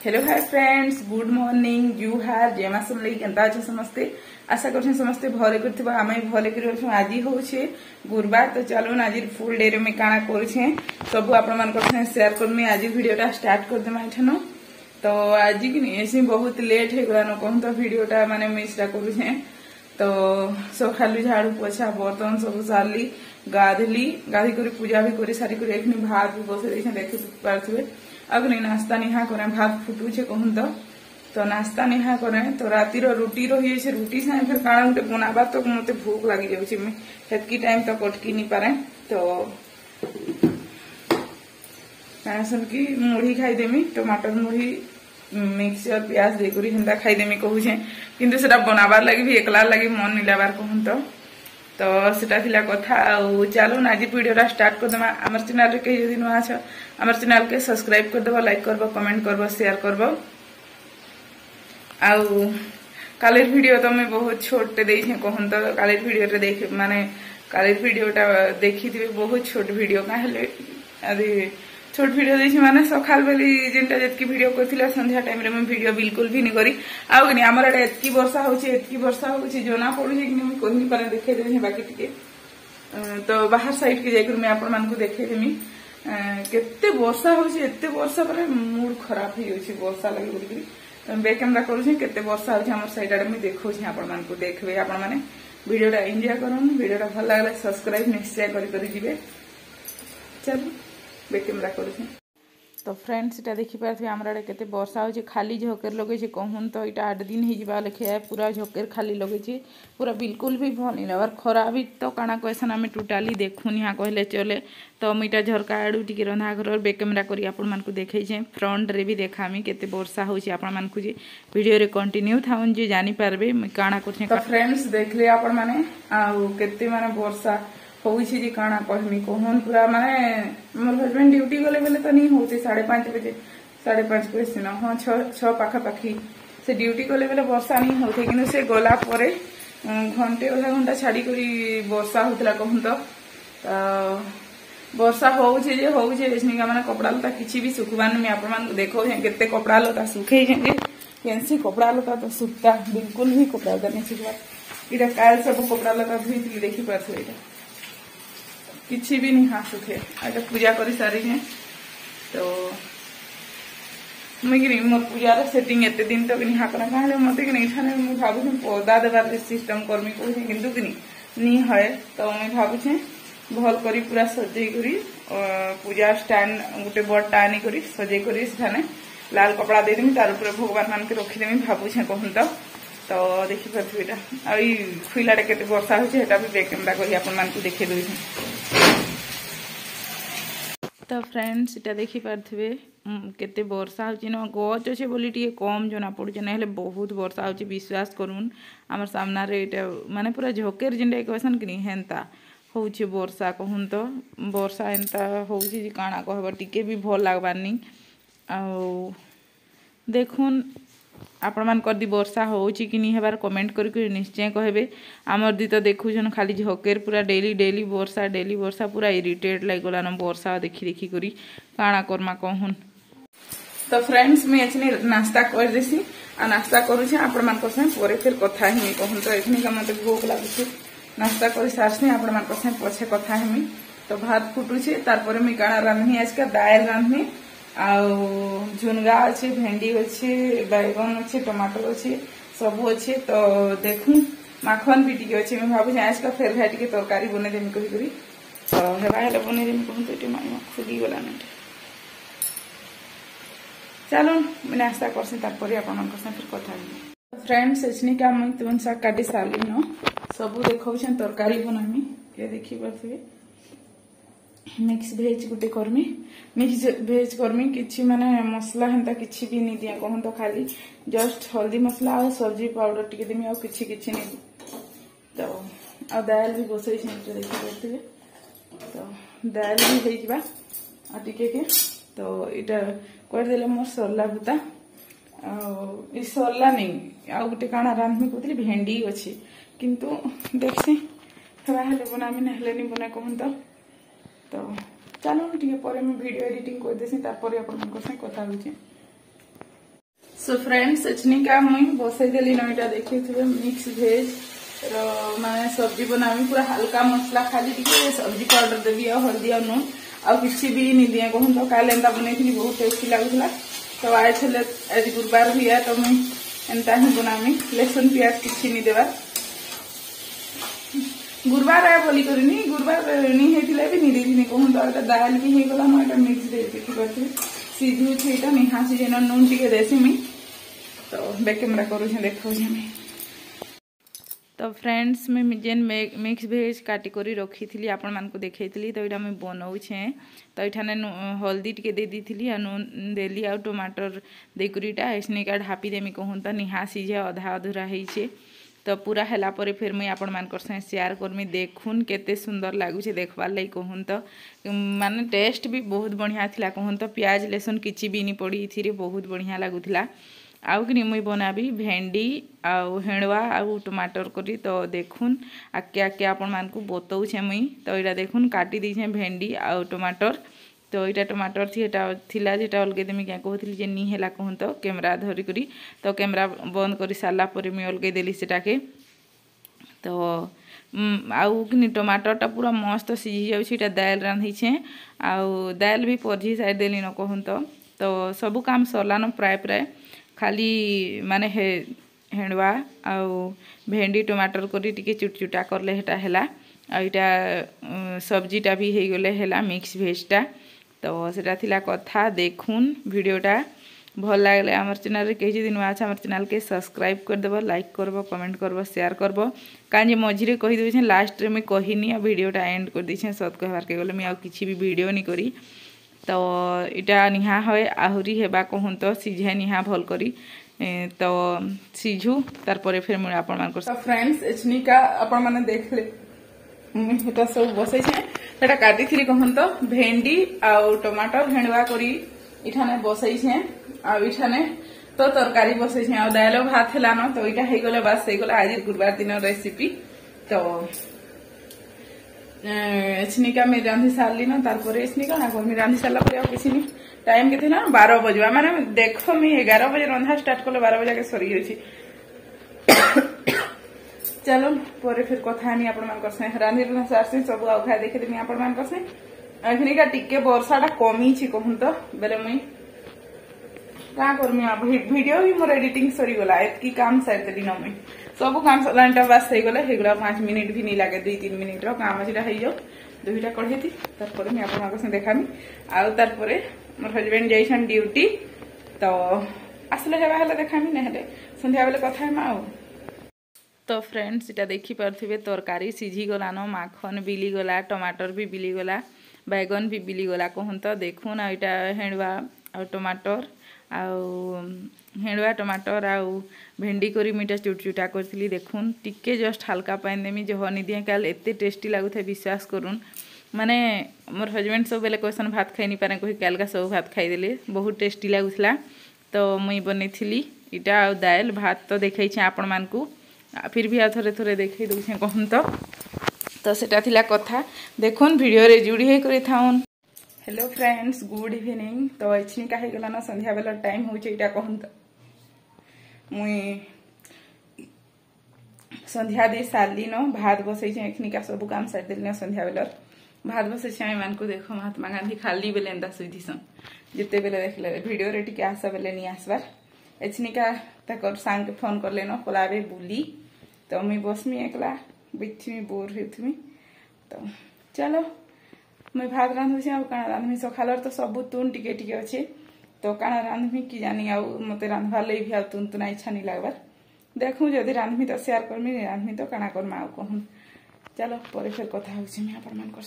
Hello hi friends, good morning. You हार जय मां समलेई। केनता अच्छे समस्ते? आशा कर समस्ते भले कर आम भले कर। आज हूँ गुरुवार, तो चलो आज फुल डे में काଣା करे सब आपण शेयर करमी। आज वीडियोटा स्टार्ट करदेमा एठन। तो आज कि ऐसे बहुत लेट हो गलान कहूँ तो वीडियोटा माने मिसटा करुचे। तो सकालू झाड़ू पोछा बर्तन सब सारली, गाधली, गाधी कर पूजा भी कर सारी भात भी बसई देखी पारे। अग्नि नास्ता निहा करे, भात फुटुचे कहूँ तो नास्ता निहा करे। तो राति रुटी रही है, रुटी सागे फिर काଣା गोटे बनाबा तो मत भूख लगी जाऊँगी। हेतकी टाइम तो कटकी नहीं पारे। तो काण कि मुढ़ी खाईदेमी, टमाटर मुढ़ी मिक्सचर प्याज देकर हेन्ता खाईदेमी कहूचे। किंतु सेटा बनाबार लगी भी एकलार लगी मन नहीं लाबार कहूँ तो सेटा थिला कथा। चलो आज वीडियोटा स्टार्ट करदेमा। आमर चैनल रे कहीं यदि नुआ छ आमर चैनल के सब्सक्राइब करदेबो, लाइक करबो, कमेंट करबो, शेयर करबो। आउ कालेर वीडियो तो मैं बहुत छोटे देखे कहूँ तो कालेर वीडियो रे देख माने कालेर वीडियोटा देखी थी बहुत छोट वीडियो का हेले अरे छोट वीडियो देखी माने सकाल बेली जेनटा जतकी वीडियो करथिला संध्या टाइम रे मैं वीडियो बिल्कुल भी नहीं करी। आउ कि हमर एडे एतकी वर्षा होची जोना पड़ू कि मैं कहि नहीं पारे देखे देबे बाकी टिके। तो बाहर साइड के जाकर मैं आपण मान को देखे देमी केते वर्षा होची। एते वर्षा पर मूड खराब हो जाउची वर्षा लगी बोली। तो बे कैमरा करूँ केते वर्षा होची हमर साइड आडे मैं देखौची आपण मान को देखबे। आपण माने वीडियोटा एंजॉय करन। वीडियोटा भल लागले सब्सक्राइब निश्चय करी जिवे। चलो बे कैमरा करूँ। तो फ्रेंड्स इटा देखी पारे आमर आड़े केते वर्षा होची। खाली झोकेर लगे कहूँ तो इटा 8 दिन हो जावा लेखे है। पूरा झोकेर खाली लगे पूरा बिल्कुल भी भल नहीं लगे। खरा भी तो काଣା कहसन आम टोटाली देखुन यहाँ कहले चले। तो मुझा झरका आड़ू टी रंधा घर बे कैमेरा करी आपण मानकु देखैछे। फ्रंट रे भी देखामी केते वर्षा होची आपण मानकु जे वीडियो रे कंटिन्यू थाउन जे जानि पारबे काଣା करछे। तो फ्रेंड्स देखले आपण माने आउ केते माने वर्षा होउछि जे काଣା कहमी कहून पूरा माने मोर हस्बैंड ड्यूटी गले बेले तो नहीं होते 5:30 बजे 5:30 बजे सिना हाँ 6 पाखापाखी से ड्यूटी गले बेले वर्षा नहीं होते। कि से गला परे घंटे अधा घंटा छाड़ी करी वर्षा होता कहूँ तो वर्षा होउछि जे एसनिका माने कपड़ा लता किछि भी सुखबान में आपण मान देखो केते कपड़ा लता सुखे केनसी कपड़ा लता तो सुखता बिल्कुल भी कपड़ा लता नहीं सुखबा। इटा काल सब कपड़ा लता धुई देखी पारछो इटा किछि भी नहीं हाथ सुखे। आगे पूजा करी सारी है। तो मुझे मोर पूजार सेटिंग एते दिन तक नहीं हाकना कहे मत कि नहीं भावुँ पौधा देवार सिस्टम कर्मी कहूँ किंतु कि नहीं है। तो मुझे भावुँ भल करी पूरा सजे करी पूजा स्टैंड गोटे बड़टा आनी करी सजे करी सेठाने लाल कपड़ा देदेमी तार ऊपर भगवान मान के रखीदेमी भावुँ कहूँ तो देखी पारे आ खुलाटे केते वर्षा होची हेटा भी बैक कैमरा करी आपण मान को देखे दउछि। तो फ्रेंड्स इटा देखी पारे केते वर्षा होची न गच अच्छे बोली टी कम जना पड़ुचे ना बहुत वर्षा होची। विश्वास करूँ आमर सामना रे इटा माने पूरा झोकेर जिंडा कहसन कि हेन्ता होची वर्षा कहूँ तो वर्षा एंता होची जे काଣା कहबा टिके भी भल लागबानी। आ देखुन आपण मान कर दी वर्षा होची कि नहीं हेबार कमेंट करके निश्चय कहबे। आमर दी तो देखुछन खाली झोकेर पूरा डेली वर्षा पूरा इरिटेट लाग गलान वर्षा देखी करी काଣା करमा कहून। तो फ्रेंड्स मैं एछने नाश्ता कर देसी आ नाश्ता करूछे आपण मान को परे फिर कथा हिमी कहूँ तो एखनी का मते भूख लागुछे। नाश्ता कर सारछे आपण मान को पछे कथा हिमी। तो भात फुटुछे तार परे मैं काଣା रांधनी आज का दाल रांधनी आउ झुनगा अच्छे भेंडी अच्छे बैगन अच्छे टमाटर अच्छे सबू अच्छे। तो देखूँ माखन भी टी अच्छे मैं भावुँ आज का फेर भाई टी तरकारी बने देमी कही तो हेल्ला बने देमी कहूँ तो ये खुली गला ना। चलो मैं नाश्ता करसी तार आपण फिर कथा फ्रेंड्स एचनी का मुझे तुम शाक काटी सारी न सबू देखा तरकारी बनामी ये देखी पारे। मिक्स भेज गुटे करमी मिक्स भेज करमी किछि माने मसला हेंता किछि भी नहीं दिया कहूँ तो खाली जस्ट हल्दी मसला और सब्जी पाउडर टिके देमी और किछि नहीं। तो आ दाल भी बसई देखी पारे। तो दाल भी हो जावा आ टिके के तो इटा कर देले मोर सरला भूता आ सरला नहीं आ गोटे काଣା रांधमी कहती भेंडी अच्छी किंतु देखसी हेले बनामी ना हेले नहीं बना कहूँ तो चलो टे पर वीडियो एडिटिंग कर देसी तापर आपण कथा होचे। सो फ्रेंड्स एचनिका मुई बसई देली नईटा देखी थे मिक्स भेज माने सब्जी बनामी पूरा हल्का मसला खाली टिके सब्जी पाउडर देवी आ हल्दी आ नून आ किसी भी नहीं दिए कहूँ तो काले एंता बनई बहुत टेस्टी लगुला। तो आए थे आज गुरुवार भी है तो मुई एंता ही बनामी लहसुन प्याज किसी नहीं देवा गुरुवार आए बोली करनी गुरुवार नहीं होता भी नहीं देती कहूँ तो दाल भी हो गला मुझे मिक्स दे देखी सीझू छे निहा सीझे नून टिके देसी मुई तो बैक कैमरा करूँ देखा तो फ्रेंड्स मैं जेन मिक्स भेज काटी करी रखी थी आपण मान को देखी तो यहाँ मुझे बनाऊे तो यहाँ हल्दी टे दे दी आ नून देली आ टमाटर देकुरीटा ऐसने का ढापी देमी कहूँ तो निहा सीझे अधा अधूरा होइछे तो पूरा हैला परे फिर मुई आपण मान शेयर करमी देखुन केते सुंदर लगुच देखबार लगी कहूँ तो माने टेस्ट भी बहुत बढ़िया थिला कहूँ तो प्याज लहसुन किसी भी नहीं पड़ी थी बहुत बढ़िया लगुला। आउ कि मुई बनाबी भेंडी आउ हेणवा आउ टमाटर करी तो देखुन आके आके आपण मान को बताऊे मुई तो यहाँ देखुन काटी दीछे भेंडी आउ टमाटर तो यहाँ टमाटर थी थिला जेटा अलगे देमी क्या कहती जे नी है कहूँ तो कैमरा धरी करी तो कैमरा बंद कर सारा पर मुई अलगे देली सेटाके तो आउ कि टमाटरटा पूरा मस्त सीझी जाऊँ दाल रांधीछे आउ दाल भी परझी साइड देली न कहूँ तो सबू काम सरलान प्राय प्राय खाली माने हेणवा आउ भेंडी टमाटर करी टिके चुटचुटा करले हेटा हैला आ इटा सब्जीटा भी हो गले हैला मिक्स भेजटा तो सेटा थिला कथा देखुन वीडियोटा भल लागले आमर चैनल रे केही दिन अच्छा आमर चैनल के सब्सक्राइब कर देबो लाइक करबो कमेंट करबो शेयर करबो काजे मझिरे कहि देबे लास्ट रे मैं कहिनी आ वीडियोटा एंड कर दी सत कहबार के गले मैं आ किछि भी वीडियो नहीं करी तो इटा निहा है आहुरी हेबा कहूँ तो सीझे निहा भल करी तो सीझू तार परे फिर मुझे आपण मान तो फ्रेंड्स एचनिका आपण माने देख ले मुझे सब बसई छे काटी थी कहूँ तो भेंडी आउ टमाटर हेणवा करी इठाने बसई छे आ इठाने तो तरकारी बसई छे आ दाल भात हैला न तो इटा हो गले बस हो गला आज गुरुवार दिन रेसिपी तो एचनिका मैं रांधि सारली ना तार एचनिका ना मैं रांधि सारा किसी नहीं टाइम के 12 बजवा माने देख मैं 11 बजे रंधा स्टार्ट कले 12 बजे के सरी जाइए चलो पर फिर कथा नहीं आपण मान से रांधि रुना सारसी सब आउ खाए देखे देमी आपण मान से एखनिका टिके वर्षाटा कमी छी कहूँ तो बेले मुई क्या करमी अब वीडियो भी मोर एडिटिंग सरी गला एतकी काम सार देली न मुई सब काम सलानटा बास हो गला 5 मिनिट भी नहीं लगे 2-3 मिनिट काम अच्छी हो जाओ दुईटा कढ़े थी तार मैं आप देखामी आउ तार मोर हजबैंड जाइछन ड्यूटी तो आसले हेबा देखामी ना संध्या बेले कथा आउ तो फ्रेंड्स इटा देखी पारे तरकारी सीझी गलान माखन बिली गला टमाटर भी बिली गला बैगन भी बिली गला कहूँ तो देखुन आईटा हेणवा आ टमाटर आउ हेणवा टमाटर आउ भेंडी करी मुझा चुटचुटा करी देखुन टिके जस्ट हल्का पानी देमी जो हनी दिए काल एते टेस्टी लगुता विश्वास करुन माने मोर हजबैंड सब बेले क्वेश्चन भात खाई नहीं पारे कही कालका सब भात खाईदेले बहुत टेस्टी लगुला तो मुई बनई इटा आ दाल भात तो देखई आपण मान को फिर भी आ थोड़े थोड़े देखई दूसरे कहूँ तो सेटा थिला कथा देखुन वीडियो रे जुड़ी हे करी थाउन। हेलो फ्रेंड्स गुड इवनिंग तो एचनी का गला ना संध्या बेला टाइम हो कहूँ तो मुई संध्या दे सारली न भात बसई एखनिका सब काम सार देली न संध्या बेलर भात बसई मान को देख महात्मा गांधी खाली बेले एंता सुईथीसन जिते बेले देखले वीडियो रे टिके आसा बेले नहीं आसबार एचनिका ताकर सांग के फोन कर लेनो कोलाबे बुली तो मुई बसमी एकला बैठी बोर होती तो चलो मुई भात रांधुची आ काना रांधमी सखालर तो सब तुन टिके टिके अच्छे तो काना रांधमी कि जानी आ मते रांधवार लई भी आ तुन तुना इच्छा नहीं लगवार देखूँ जदि रांधमी तो शेयर करमी रांधमी तो काना करमा कहूँ चलो पर फिर कथा होछि मैं आपण मान कर